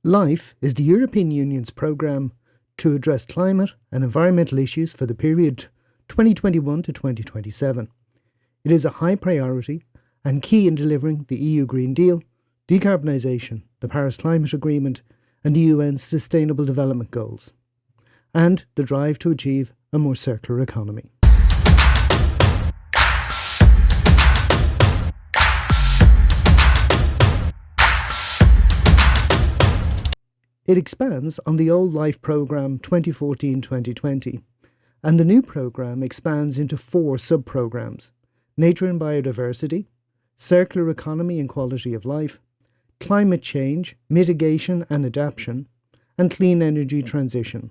LIFE is the European Union's programme to address climate and environmental issues for the period 2021 to 2027. It is a high priority and key in delivering the EU Green Deal, decarbonisation, the Paris Climate Agreement and the UN's Sustainable Development Goals, and the drive to achieve a more circular economy. It expands on the old LIFE programme 2014-2020, and the new programme expands into 4 sub-programmes: Nature and Biodiversity, Circular Economy and Quality of Life, Climate Change, Mitigation and Adaptation, and Clean Energy Transition.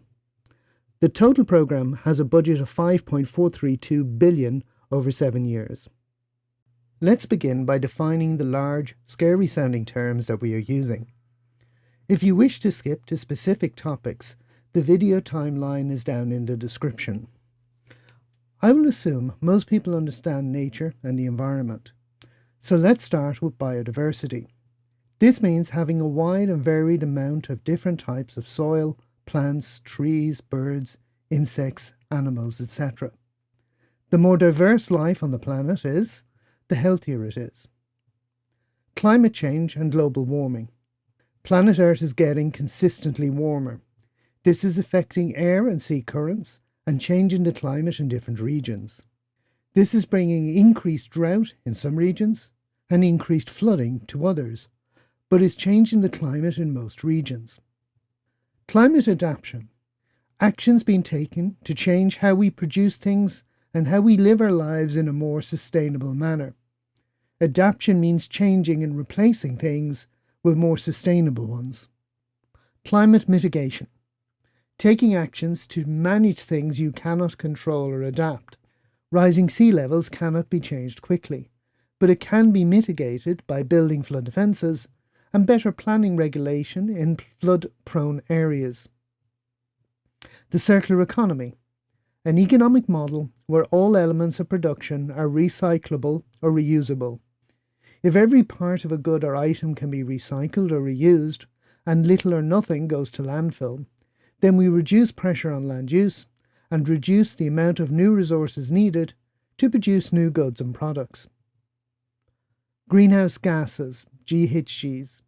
The total programme has a budget of €5.432 billion over 7 years. Let's begin by defining the large, scary-sounding terms that we are using. If you wish to skip to specific topics, the video timeline is down in the description. I will assume most people understand nature and the environment. So let's start with biodiversity. This means having a wide and varied amount of different types of soil, plants, trees, birds, insects, animals, etc. The more diverse life on the planet is, the healthier it is. Climate change and global warming. Planet Earth is getting consistently warmer. This is affecting air and sea currents and changing the climate in different regions. This is bringing increased drought in some regions and increased flooding to others, but is changing the climate in most regions. Climate adaptation. Actions being taken to change how we produce things and how we live our lives in a more sustainable manner. Adaptation means changing and replacing things with more sustainable ones. Climate mitigation. Taking actions to manage things you cannot control or adapt. Rising sea levels cannot be changed quickly, but it can be mitigated by building flood defences and better planning regulation in flood-prone areas. The circular economy. An economic model where all elements of production are recyclable or reusable. If every part of a good or item can be recycled or reused, and little or nothing goes to landfill, then we reduce pressure on land use and reduce the amount of new resources needed to produce new goods and products. Greenhouse gases, GHGs.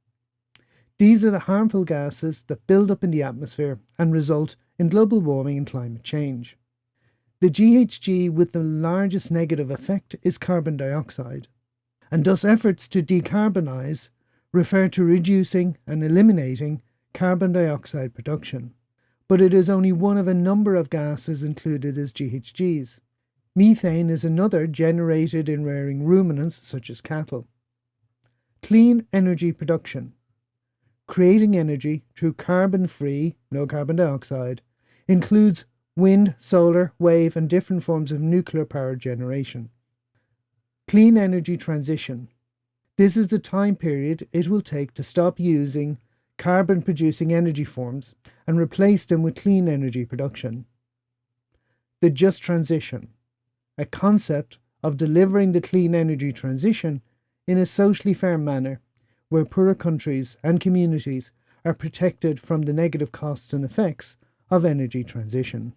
These are the harmful gases that build up in the atmosphere and result in global warming and climate change. The GHG with the largest negative effect is carbon dioxide, and thus efforts to decarbonise refer to reducing and eliminating carbon dioxide production. But it is only one of a number of gases included as GHGs. Methane is another generated in rearing ruminants such as cattle. Clean energy production. Creating energy through carbon-free, no carbon dioxide, includes wind, solar, wave and different forms of nuclear power generation. Clean energy transition. This is the time period it will take to stop using carbon-producing energy forms and replace them with clean energy production. The just transition. A concept of delivering the clean energy transition in a socially fair manner where poorer countries and communities are protected from the negative costs and effects of energy transition.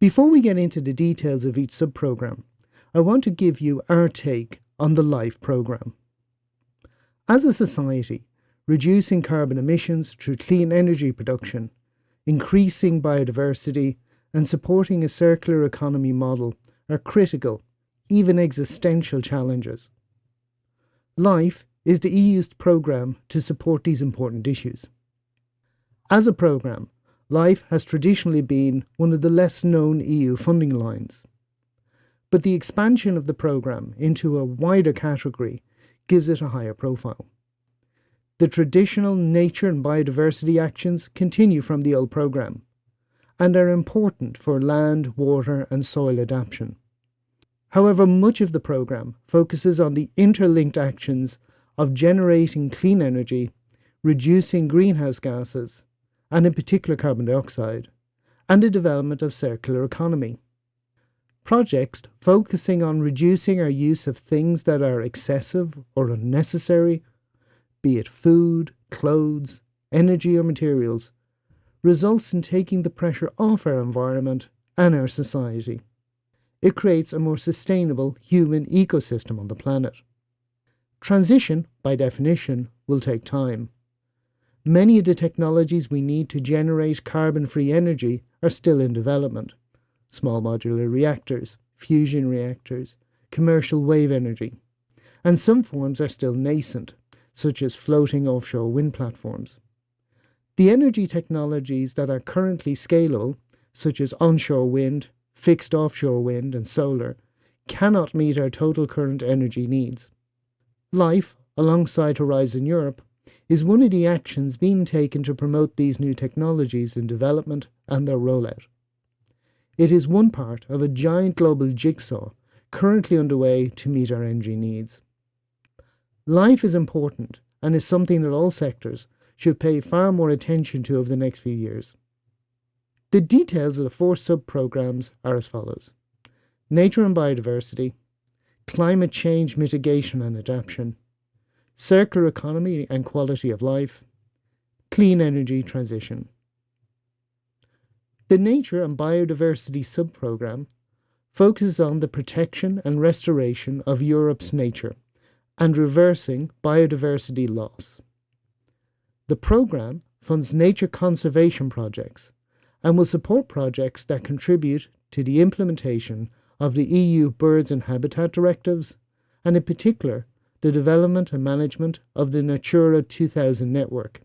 Before we get into the details of each sub-programme, I want to give you our take on the LIFE programme. As a society, reducing carbon emissions through clean energy production, increasing biodiversity, and supporting a circular economy model are critical, even existential challenges. LIFE is the EU's programme to support these important issues. As a programme, LIFE has traditionally been one of the less known EU funding lines. But the expansion of the programme into a wider category gives it a higher profile. The traditional nature and biodiversity actions continue from the old programme and are important for land, water and soil adaptation. However, much of the programme focuses on the interlinked actions of generating clean energy, reducing greenhouse gases, and in particular carbon dioxide, and the development of circular economy. Projects focusing on reducing our use of things that are excessive or unnecessary, be it food, clothes, energy or materials, results in taking the pressure off our environment and our society. It creates a more sustainable human ecosystem on the planet. Transition, by definition, will take time. Many of the technologies we need to generate carbon-free energy are still in development. Small modular reactors, fusion reactors, commercial wave energy. And some forms are still nascent, such as floating offshore wind platforms. The energy technologies that are currently scalable, such as onshore wind, fixed offshore wind and solar, cannot meet our total current energy needs. LIFE, alongside Horizon Europe, is one of the actions being taken to promote these new technologies in development and their rollout. It is one part of a giant global jigsaw currently underway to meet our energy needs. LIFE is important and is something that all sectors should pay far more attention to over the next few years. The details of the 4 sub-programs are as follows: nature and biodiversity, climate change mitigation and adaptation, circular economy and quality of life, clean energy transition. The nature and biodiversity sub-program focuses on the protection and restoration of Europe's nature and reversing biodiversity loss. The programme funds nature conservation projects and will support projects that contribute to the implementation of the EU Birds and Habitat Directives, and in particular the development and management of the Natura 2000 network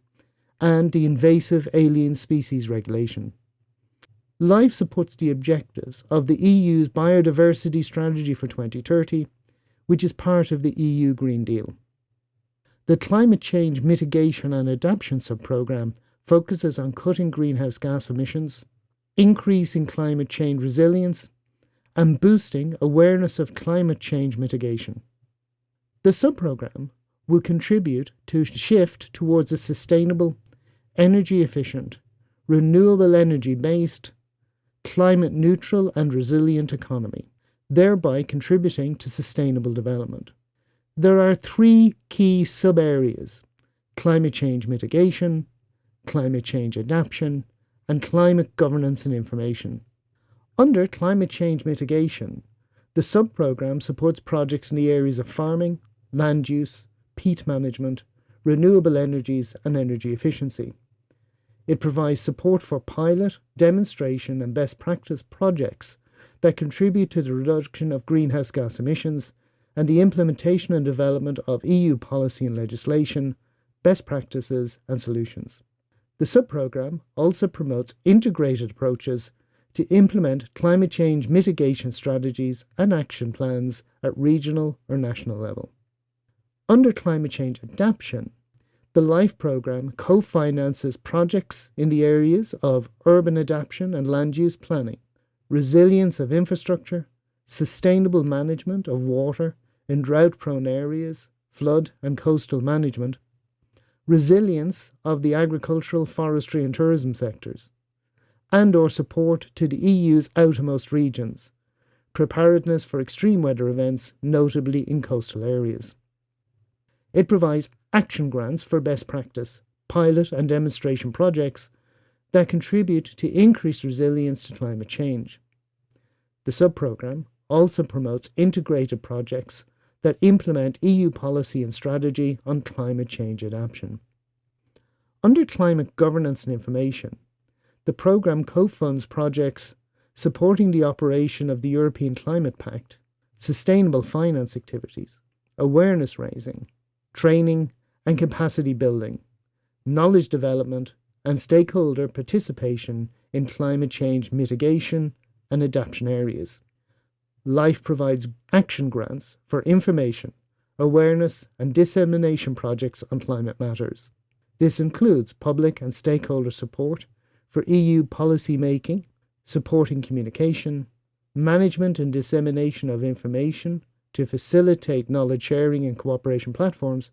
and the Invasive Alien Species Regulation. LIFE supports the objectives of the EU's Biodiversity Strategy for 2030, which is part of the EU Green Deal. The Climate Change Mitigation and Adaptation Subprogramme focuses on cutting greenhouse gas emissions, increasing climate change resilience, and boosting awareness of climate change mitigation. The subprogramme will contribute to a shift towards a sustainable, energy-efficient, renewable energy-based, climate-neutral and resilient economy, thereby contributing to sustainable development. There are 3 key sub-areas: climate change mitigation, climate change adaptation, and climate governance and information. Under climate change mitigation, the subprogramme supports projects in the areas of farming, land use, peat management, renewable energies, and energy efficiency. It provides support for pilot, demonstration, and best practice projects that contribute to the reduction of greenhouse gas emissions and the implementation and development of EU policy and legislation, best practices, and solutions. The subprogramme also promotes integrated approaches to implement climate change mitigation strategies and action plans at regional or national level. Under climate change adaptation, the LIFE programme co-finances projects in the areas of urban adaptation and land use planning, resilience of infrastructure, sustainable management of water in drought-prone areas, flood and coastal management, resilience of the agricultural, forestry and tourism sectors, and/or support to the EU's outermost regions, preparedness for extreme weather events, notably in coastal areas. It provides action grants for best practice, pilot and demonstration projects that contribute to increased resilience to climate change. The subprogramme also promotes integrated projects that implement EU policy and strategy on climate change adaptation. Under climate governance and information, the programme co-funds projects supporting the operation of the European Climate Pact, sustainable finance activities, awareness raising, training and capacity building, knowledge development, and stakeholder participation in climate change mitigation and adaptation areas. LIFE provides action grants for information, awareness, and dissemination projects on climate matters. This includes public and stakeholder support for EU policy making, supporting communication, management and dissemination of information to facilitate knowledge sharing and cooperation platforms,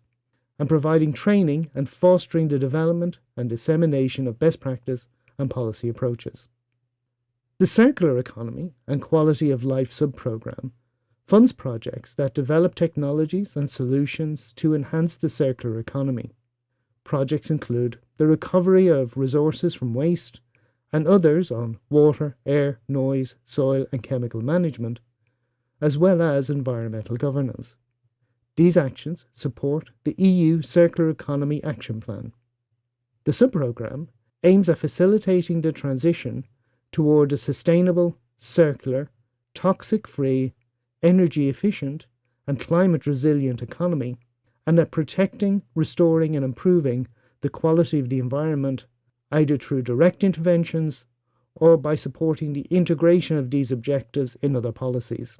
and providing training and fostering the development and dissemination of best practice and policy approaches. The Circular Economy and Quality of Life subprogramme funds projects that develop technologies and solutions to enhance the circular economy. projects include the recovery of resources from waste, and others on water, air, noise, soil and chemical management, as well as environmental governance. These actions support the EU Circular Economy Action Plan. The subprogramme aims at facilitating the transition toward a sustainable, circular, toxic-free, energy-efficient and climate-resilient economy, and at protecting, restoring and improving the quality of the environment, either through direct interventions or by supporting the integration of these objectives in other policies.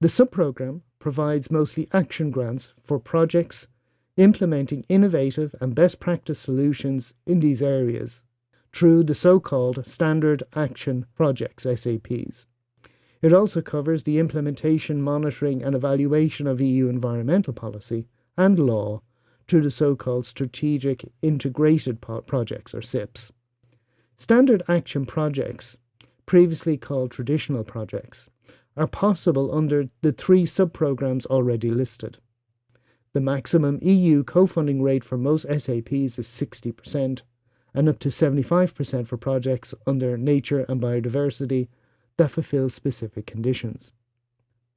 The subprogramme provides mostly action grants for projects implementing innovative and best practice solutions in these areas through the so-called Standard Action Projects, SAPs. It also covers the implementation, monitoring and evaluation of EU environmental policy and law through the so-called Strategic Integrated Projects, or SIPs. Standard Action Projects, previously called Traditional Projects, are possible under the three subprogrammes already listed. The maximum EU co-funding rate for most SAPs is 60%, and up to 75% for projects under nature and biodiversity that fulfill specific conditions.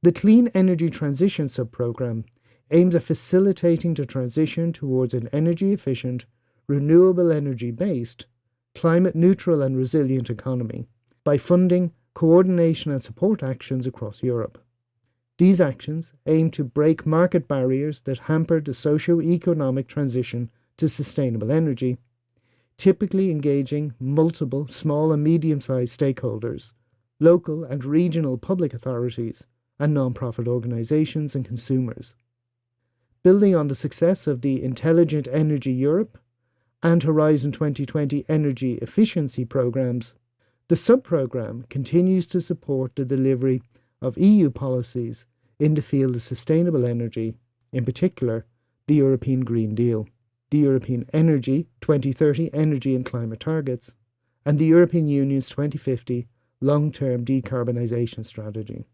The Clean Energy Transition subprogramme aims at facilitating the transition towards an energy-efficient, renewable energy-based, climate-neutral and resilient economy by funding coordination and support actions across Europe. These actions aim to break market barriers that hamper the socio-economic transition to sustainable energy, typically engaging multiple small and medium-sized stakeholders, local and regional public authorities, and non-profit organisations and consumers. Building on the success of the Intelligent Energy Europe and Horizon 2020 energy efficiency programmes, the subprogramme continues to support the delivery of EU policies in the field of sustainable energy, in particular the European Green Deal, the European Energy 2030 Energy and Climate Targets, and the European Union's 2050 Long-Term Decarbonisation Strategy.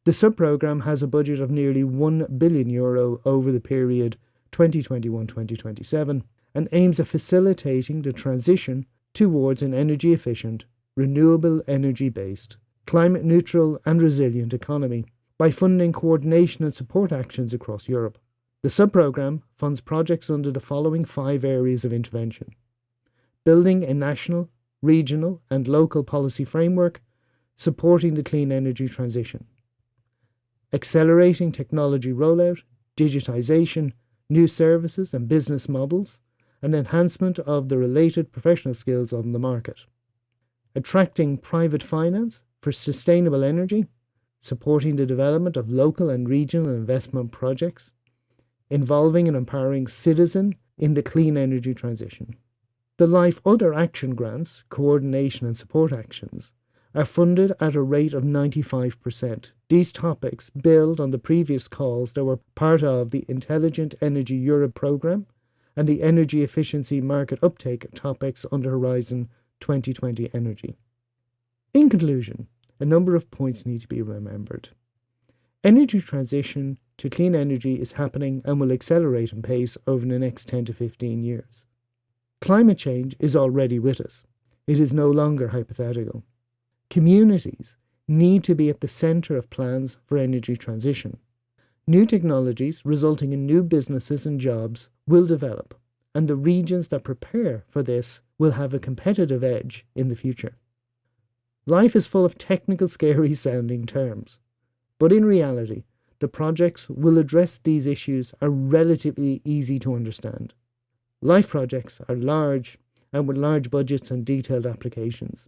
The subprogramme has a budget of nearly €1 billion over the period 2021-2027 and aims at facilitating the transition towards an energy-efficient, renewable energy-based, climate-neutral and resilient economy by funding coordination and support actions across Europe. The subprogramme funds projects under the following 5 areas of intervention: building a national, regional and local policy framework supporting the clean energy transition, accelerating technology rollout, digitisation, new services and business models, and enhancement of the related professional skills on the market, attracting private finance for sustainable energy, supporting the development of local and regional investment projects, involving and empowering citizens in the clean energy transition. The Life Other Action Grants, coordination and support actions, are funded at a rate of 95%. These topics build on the previous calls that were part of the Intelligent Energy Europe programme and the energy efficiency market uptake topics under Horizon 2020 Energy. In conclusion, a number of points need to be remembered. Energy transition to clean energy is happening and will accelerate in pace over the next 10 to 15 years. Climate change is already with us. It is no longer hypothetical. Communities need to be at the centre of plans for energy transition. New technologies resulting in new businesses and jobs will develop, and the regions that prepare for this will have a competitive edge in the future. Life is full of technical, scary-sounding terms, but in reality, the projects will address these issues are relatively easy to understand. Life projects are large and with large budgets and detailed applications.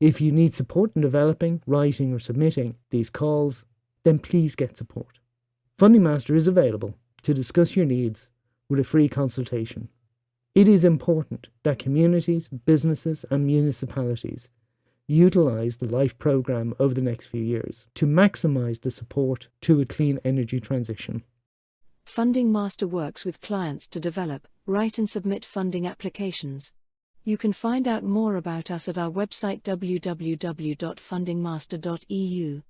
If you need support in developing, writing or submitting these calls, then please get support. Funding Master is available to discuss your needs with a free consultation. It is important that communities, businesses and municipalities utilise the LIFE programme over the next few years to maximise the support to a clean energy transition. Funding Master works with clients to develop, write and submit funding applications. You can find out more about us at our website www.fundingmaster.eu.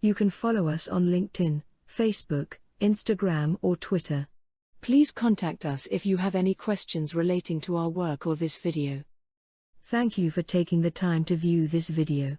You can follow us on LinkedIn, Facebook, Instagram or Twitter. Please contact us if you have any questions relating to our work or this video. Thank you for taking the time to view this video.